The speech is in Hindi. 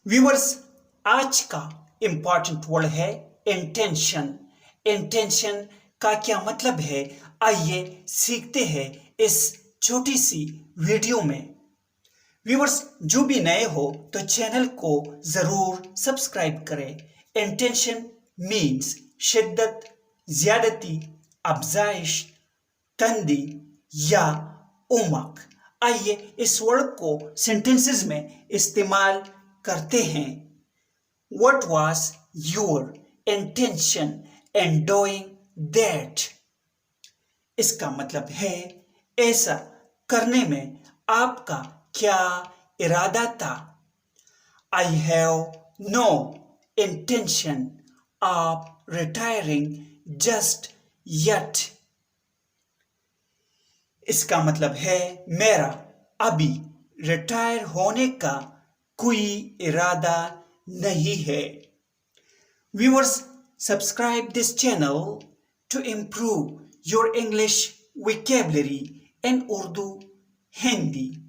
व्यूअर्स, आज का इम्पॉर्टेंट वर्ड है इंटेंशन। इंटेंशन का क्या मतलब है, आइए सीखते हैं इस छोटी सी वीडियो में। व्यूअर्स, जो भी नए हो तो चैनल को जरूर सब्सक्राइब करें। इंटेंशन मीन्स शिद्दत, ज्यादती, अफजाइश, तंदी या उमक। आइए इस वर्ड को सेंटेंसेस में इस्तेमाल करते हैं। What was your intention in doing that? इसका मतलब है ऐसा करने में आपका क्या इरादा था। I have no intention of retiring just yet. इसका मतलब है मेरा अभी रिटायर होने का कोई इरादा नहीं है। Viewers, subscribe this channel to improve your English vocabulary in Urdu, Hindi.